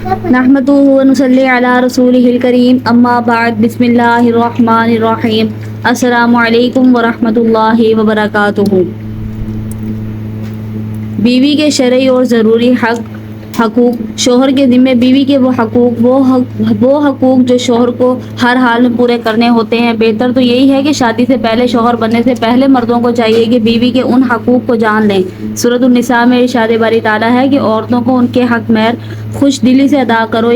نحمدہ و نصلی علی رسولہ الکریم اما بعد بسم اللہ الرحمن الرحیم السلام علیکم ورحمۃ اللہ وبرکاتہ۔ بیوی کے شرعی اور ضروری حقوق۔ شوہر کے ذمے بیوی کے وہ حقوق جو شوہر کو ہر حال میں پورے کرنے ہوتے ہیں۔ بہتر تو یہی ہے کہ شادی سے پہلے شوہر بننے سے پہلے مردوں کو چاہیے کہ بیوی کے ان حقوق کو جان لیں۔ سورۃ النساء میں ارشاد باری تعالیٰ ہے کہ عورتوں کو ان کے حق مہر خوش دلی سے ادا کرو۔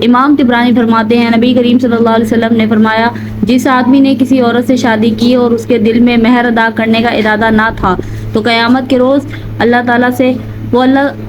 امام طبرانی فرماتے ہیں، نبی کریم صلی اللہ علیہ وسلم نے فرمایا، جس آدمی نے کسی عورت سے شادی کی اور اس کے دل میں مہر ادا کرنے کا ارادہ نہ تھا تو قیامت کے روز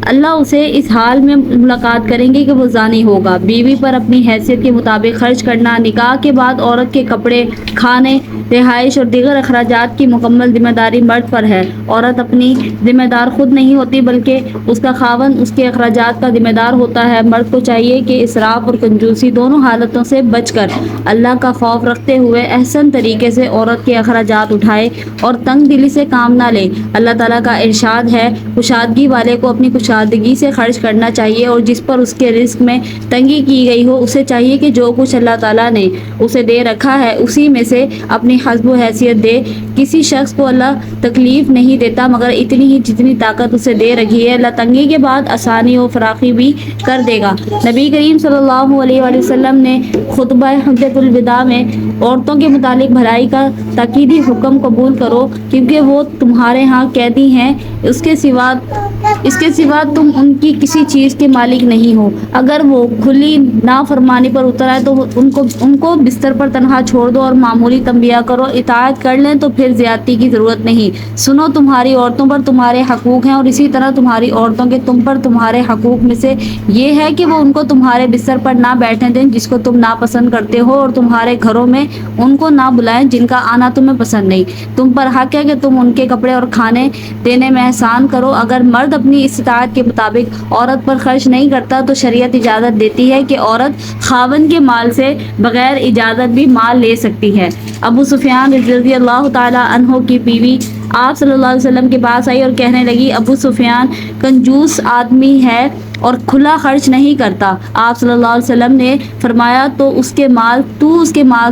اللہ اسے اس حال میں ملاقات کریں گے کہ وہ زانی ہوگا۔ بیوی پر اپنی حیثیت کے مطابق خرچ کرنا۔ نکاح کے بعد عورت کے کپڑے، کھانے، رہائش اور دیگر اخراجات کی مکمل ذمہ داری مرد پر ہے۔ عورت اپنی ذمہ دار خود نہیں ہوتی بلکہ اس کا خاوند اس کے اخراجات کا ذمہ دار ہوتا ہے۔ مرد کو چاہیے کہ اسراف اور کنجوسی دونوں حالتوں سے بچ کر اللہ کا خوف رکھتے ہوئے احسن طریقے سے عورت کے اخراجات اٹھائے اور تنگ دلی سے کام نہ لے۔ اللہ تعالیٰ کا ارشاد ہے، کشادگی والے کو اپنی کشادگی سے خرچ کرنا چاہیے اور جس پر اس کے رزق میں تنگی کی گئی ہو اسے چاہیے کہ جو کچھ اللہ تعالیٰ نے اسے دے رکھا ہے اسی میں سے اپنی حسب و حیثیت دے۔ کسی شخص کو اللہ تکلیف نہیں دیتا مگر اتنی ہی جتنی طاقت اسے دے رکھی ہے۔ اللہ تنگی کے بعد آسانی و فراخی بھی کر دے گا۔ نبی کریم صلی اللہ علیہ وآلہ وسلم نے خطبہ حجۃ الوداع میں عورتوں کے متعلق بھلائی کا تاکیدی حکم قبول کرو کیونکہ وہ تمہارے ہاں قیدی ہیں، اس کے سوا تم ان کی کسی چیز کے مالک نہیں ہو۔ اگر وہ کھلی نافرمانی پر اتر آئے تو ان کو بستر پر تنہا چھوڑ دو اور معمولی تنبیہ کرو، اطاعت کر لیں تو پھر زیادتی کی ضرورت نہیں۔ سنو، تمہاری عورتوں پر تمہارے حقوق ہیں اور اسی طرح تمہاری عورتوں کے تم پر تمہارے حقوق میں سے یہ ہے کہ وہ ان کو تمہارے بستر پر نہ بیٹھنے دیں جس کو تم ناپسند کرتے ہو اور تمہارے گھروں میں ان کو نہ بلائیں جن کا آنا تمہیں پسند نہیں۔ تم پر حق ہے کہ تم ان کے کپڑے اور کھانے دینے میں احسان کرو۔ اگر مرد اپنی استطاعت کے مطابق عورت پر خرچ نہیں کرتا تو شریعت اجازت دیتی ہے کہ عورت خاوند کے مال سے بغیر اجازت بھی مال لے سکتی ہے۔ ابو سفیان رضی اللہ تعالی عنہ کی بیوی آپ صلی اللہ علیہ وسلم کے پاس آئی اور کہنے لگی، ابو سفیان کنجوس آدمی ہے اور کھلا خرچ نہیں کرتا۔ آپ صلی اللہ علیہ وسلم نے فرمایا، تو اس کے مال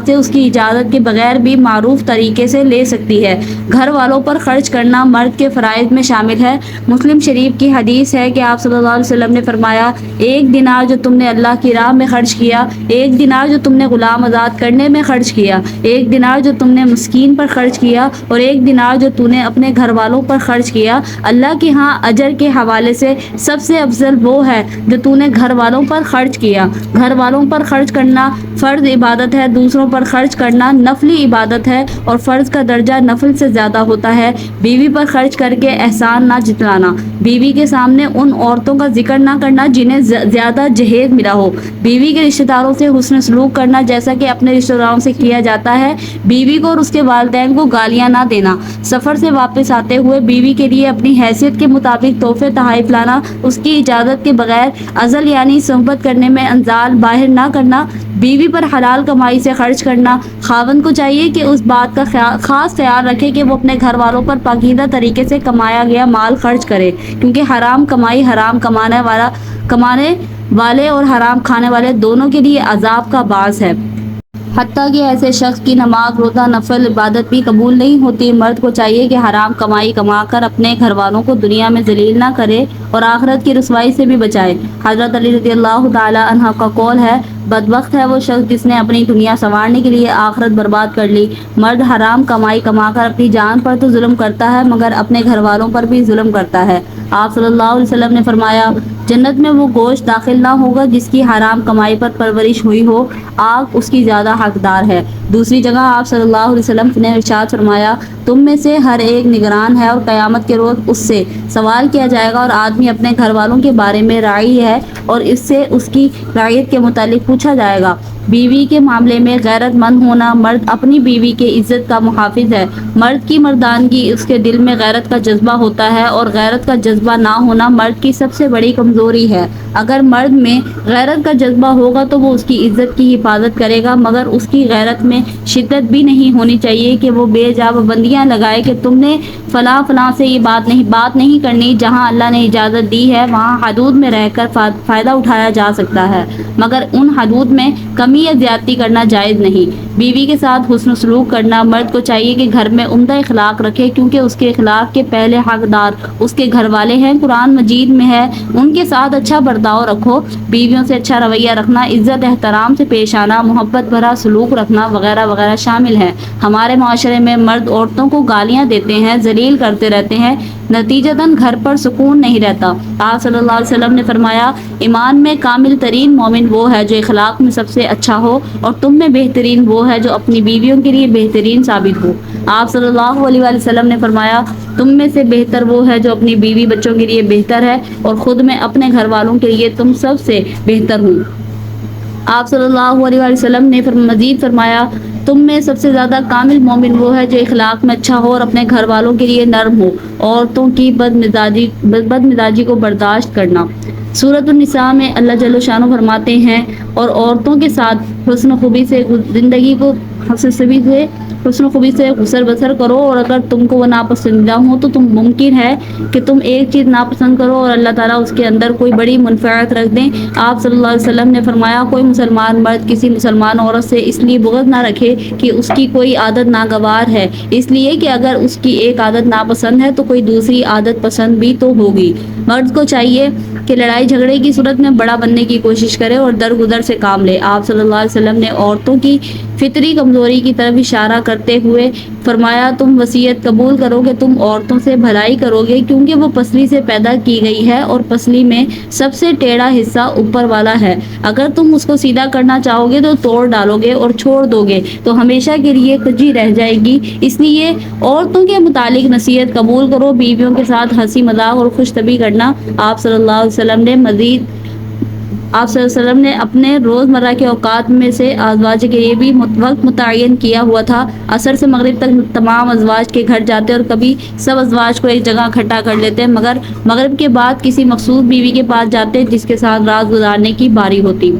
سے اس کی اجازت کے بغیر بھی معروف طریقے سے لے سکتی ہے۔ گھر والوں پر خرچ کرنا مرد کے فرائض میں شامل ہے۔ مسلم شریف کی حدیث ہے کہ آپ صلی اللہ علیہ وسلم نے فرمایا، ایک دینار جو تم نے اللہ کی راہ میں خرچ کیا، ایک دینار جو تم نے غلام آزاد کرنے میں خرچ کیا، ایک دینار جو تم نے مسکین پر خرچ کیا اور ایک دینار جو تم نے اپنے گھر والوں پر خرچ کیا، اللہ کے ہاں اجر کے حوالے سے سب سے افضل وہ ہے جو تو نے گھر والوں پر خرچ کیا۔ گھر والوں پر خرچ کرنا فرض عبادت ہے، دوسروں پر خرچ کرنا نفلی عبادت ہے اور فرض کا درجہ نفل سے زیادہ ہوتا ہے۔ بیوی پر خرچ کر کے احسان نہ جتلانا، بیوی کے سامنے ان عورتوں کا ذکر نہ کرنا جنہیں زیادہ جہیز ملا ہو، بیوی کے رشتہ داروں سے حسن سلوک کرنا جیسا کہ اپنے رشتہ داروں سے کیا جاتا ہے، بیوی کو اور اس کے والدین کو گالیاں نہ دینا، سفر سے واپس آتے ہوئے بیوی کے لیے اپنی حیثیت کے مطابق تحفے تحائف لانا، اس کی اجازت کے بغیر عزل یعنی صحبت کرنے میں انزال باہر نہ کرنا، بیوی پر حلال کمائی سے خرچ کرنا۔ خاوند کو چاہیے کہ اس بات کا خاص خیال رکھے کہ وہ اپنے گھر والوں پر پاکیزہ طریقے سے کمایا گیا مال خرچ کرے کیونکہ حرام کمائی حرام کمانے والے اور حرام کھانے والے دونوں کے لیے عذاب کا باعث ہے۔ حتیٰ کہ ایسے شخص کی نماز، روزہ، نفل عبادت بھی قبول نہیں ہوتی۔ مرد کو چاہیے کہ حرام کمائی کما کر اپنے گھر والوں کو دنیا میں ذلیل نہ کرے اور آخرت کی رسوائی سے بھی بچائے۔ حضرت علی رضی اللہ تعالی عنہ کا قول ہے، بدبخت ہے وہ شخص جس نے اپنی دنیا سنوارنے کے لیے آخرت برباد کر لی۔ مرد حرام کمائی کما کر اپنی جان پر تو ظلم کرتا ہے مگر اپنے گھر والوں پر بھی ظلم کرتا ہے۔ آپ صلی اللہ علیہ وسلم نے فرمایا، جنت میں وہ گوشت داخل نہ ہوگا جس کی حرام کمائی پر پرورش ہوئی ہو، آگ اس کی زیادہ حقدار ہے۔ دوسری جگہ آپ صلی اللہ علیہ وسلم نے ارشاد فرمایا، تم میں سے ہر ایک نگران ہے اور قیامت کے روز اس سے سوال کیا جائے گا اور آدمی اپنے گھر والوں کے بارے میں راعی ہے اور اس سے اس کی رعیت کے متعلق پوچھا جائے گا۔ بیوی کے معاملے میں غیرت مند ہونا، مرد اپنی بیوی کے عزت کا محافظ ہے۔ مرد کی مردانگی اس کے دل میں غیرت کا جذبہ ہوتا ہے اور غیرت کا جذبہ نہ ہونا مرد کی سب سے بڑی کمزوری ہے۔ اگر مرد میں غیرت کا جذبہ ہوگا تو وہ اس کی عزت کی حفاظت کرے گا، مگر اس کی غیرت میں شدت بھی نہیں ہونی چاہیے کہ وہ بے جا پابندیاں لگائے کہ تم نے فلاں فلاں سے یہ بات نہیں کرنی۔ جہاں اللہ نے اجازت دی ہے وہاں حدود میں رہ کر فائدہ اٹھایا جا سکتا ہے، مگر ان حدود میں کمی یا زیادتی کرنا جائز نہیں۔ بیوی کے ساتھ حسن سلوک کرنا، مرد کو چاہیے کہ گھر میں عمدہ اخلاق رکھے، کیونکہ اس کے اخلاق کے پہلے حقدار اس کے گھر والے ہیں۔ قرآن مجید میں ہے ان کے ساتھ اچھا برتاؤ رکھو، بیویوں سے اچھا رویہ رکھنا، عزت احترام سے پیش آنا، محبت بھرا سلوک رکھنا وغیرہ وغیرہ شامل ہے۔ ہمارے معاشرے میں مرد عورتوں کو گالیاں دیتے ہیں، ذلیل کرتے رہتے ہیں، نتیجتاً گھر پر سکون نہیں رہتا۔ آپ صلی اللہ علیہ وسلم نے فرمایا، ایمان میں کامل ترین مومن وہ ہے جو اخلاق میں سب سے اچھا ہو، اور تم میں بہترین وہ ہے جو اپنی بیویوں کے لیے بہترین ثابت ہو۔ آپ صلی اللہ علیہ وسلم نے فرمایا، تم میں سے بہتر وہ ہے جو اپنی بیوی بچوں کے لیے بہتر ہے، اور خود میں اپنے گھر والوں کے لیے تم سب سے بہتر ہوں۔ آپ صلی اللہ علیہ وسلم نے مزید فرمایا، تم میں سب سے زیادہ کامل مومن وہ ہے جو اخلاق میں اچھا ہو اور اپنے گھر والوں کے لیے نرم ہو، عورتوں کی بد مزاجی کو برداشت کرنا۔ سورۃ النساء میں اللہ جل شانہ فرماتے ہیں، اور عورتوں کے ساتھ حسن خوبی سے زندگی کو حسن خوبی سے گزر بسر کرو، اور اگر تم کو وہ ناپسندیدہ ہو تو تم ممکن ہے کہ تم ایک چیز ناپسند کرو اور اللہ تعالیٰ اس کے اندر کوئی بڑی منفعت رکھ دیں۔ آپ صلی اللہ علیہ وسلم نے فرمایا، کوئی مسلمان مرد کسی مسلمان عورت سے اس لیے بغض نہ رکھے کہ اس کی کوئی عادت ناگوار ہے، اس لیے کہ اگر اس کی ایک عادت ناپسند ہے تو کوئی دوسری عادت پسند بھی تو ہوگی۔ مرد کو چاہیے کہ لڑائی جھگڑے کی صورت میں بڑا بننے کی کوشش کرے اور درگزر سے کام لے۔ آپ صلی اللہ علیہ وسلم نے عورتوں کی فطری کمزوری کی طرف اشارہ کرتے ہوئے فرمایا، تم وصیت قبول کرو کہ تم عورتوں سے بھلائی کرو گے، کیونکہ وہ پسلی سے پیدا کی گئی ہے اور پسلی میں سب سے ٹیڑھا حصہ اوپر والا ہے۔ اگر تم اس کو سیدھا کرنا چاہو گے تو توڑ ڈالو گے، اور چھوڑ دو گے تو ہمیشہ کے لیے کجی رہ جائے گی۔ اس لیے عورتوں کے متعلق نصیحت قبول کرو، بیویوں کے ساتھ ہنسی مذاق اور خوش طبعی کرنا۔ آپ صلی اللہ علیہ وسلم نے اپنے روزمرہ کے اوقات میں سے ازواج کے لیے بھی وقت متعین کیا ہوا تھا۔ عصر سے مغرب تک تمام ازواج کے گھر جاتے اور کبھی سب ازواج کو ایک جگہ اکٹھا کر لیتے، مگر مغرب کے بعد کسی مخصوص بیوی کے پاس جاتے جس کے ساتھ رات گزارنے کی باری ہوتی۔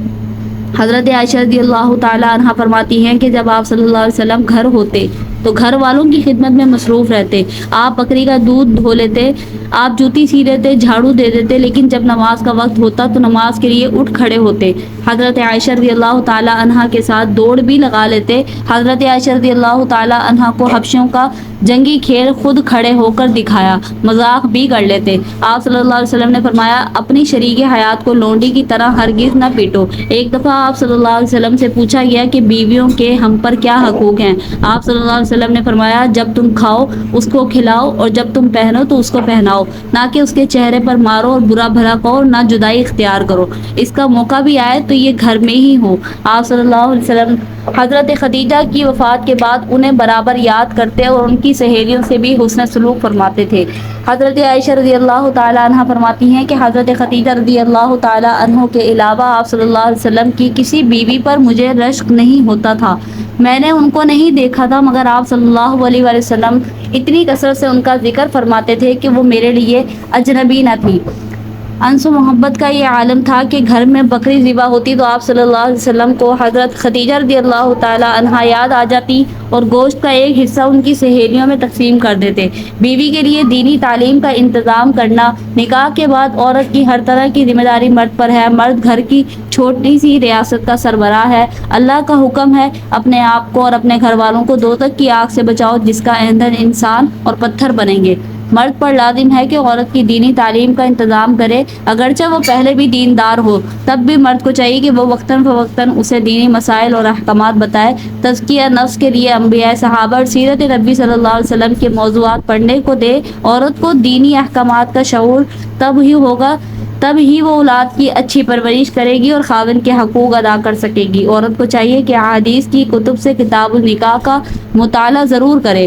حضرت عائشہ رضی اللہ تعالی عنہا فرماتی ہیں کہ جب آپ صلی اللہ علیہ وسلم گھر ہوتے تو گھر والوں کی خدمت میں مصروف رہتے، آپ بکری کا دودھ دھو لیتے، آپ جوتی سی لیتے، جھاڑو دے دیتے، لیکن جب نماز کا وقت ہوتا تو نماز کے لیے اٹھ کھڑے ہوتے۔ حضرت عائشہ رضی اللہ تعالی عنہا کے ساتھ دوڑ بھی لگا لیتے۔ حضرت عائشہ رضی اللہ تعالی عنہا کو حبشیوں کا جنگی کھیل خود کھڑے ہو کر دکھایا، مذاق بھی کر لیتے۔ آپ صلی اللہ علیہ وسلم نے فرمایا، اپنی شریک حیات کو لونڈی کی طرح ہرگز نہ پیٹو۔ ایک دفعہ آپ صلی اللہ علیہ وسلم سے پوچھا گیا کہ بیویوں کے ہم پر کیا حقوق ہیں؟ آپ صلی اللہ علیہ وسلم نے فرمایا، جب تم کھاؤ اس کو کھلاؤ، اور جب تم پہنو تو اس کو پہناؤ، نہ کہ اس کے چہرے پر مارو اور برا بھلا کہو، نہ جدائی اختیار کرو۔ اس کا موقع بھی آئے تو یہ گھر میں ہی ہو۔ آپ صلی اللہ علیہ وسلم حضرت خدیجہ کی وفات کے بعد انہیں برابر یاد کرتے اور ان کی سہیلیوں سے بھی حسن سلوک فرماتے تھے۔ حضرت عائشہ رضی اللہ تعالی عنہا فرماتی ہیں کہ حضرت خدیجہ رضی اللہ تعالی عنہ کے علاوہ آپ صلی اللہ علیہ وسلم کی کسی بیوی پر مجھے رشک نہیں ہوتا تھا، میں نے ان کو نہیں دیکھا تھا، مگر آپ صلی اللہ علیہ وسلم اتنی کثرت سے ان کا ذکر فرماتے تھے کہ وہ میرے لیے اجنبی نہ تھی۔ انس و محبت کا یہ عالم تھا کہ گھر میں بکری ذبح ہوتی تو آپ صلی اللہ علیہ وسلم کو حضرت خدیجہ رضی اللہ تعالی عنہا یاد آ جاتی اور گوشت کا ایک حصہ ان کی سہیلیوں میں تقسیم کر دیتے۔ بیوی کے لیے دینی تعلیم کا انتظام کرنا، نکاح کے بعد عورت کی ہر طرح کی ذمہ داری مرد پر ہے۔ مرد گھر کی چھوٹی سی ریاست کا سربراہ ہے۔ اللہ کا حکم ہے، اپنے آپ کو اور اپنے گھر والوں کو دوزخ کی آگ سے بچاؤ جس کا ایندھن انسان اور پتھر بنیں گے۔ مرد پر لازم ہے کہ عورت کی دینی تعلیم کا انتظام کرے، اگرچہ وہ پہلے بھی دیندار ہو، تب بھی مرد کو چاہیے کہ وہ وقتاً فوقتاً اسے دینی مسائل اور احکامات بتائے۔ تزکیہ نفس کے لیے انبیاء، صحابہ اور سیرت نبی صلی اللہ علیہ وسلم کے موضوعات پڑھنے کو دے۔ عورت کو دینی احکامات کا شعور تب ہی ہوگا، تب ہی وہ اولاد کی اچھی پرورش کرے گی اور خاوند کے حقوق ادا کر سکے گی۔ عورت کو چاہیے کہ احادیث کی کتب سے کتاب النکاح کا مطالعہ ضرور کرے۔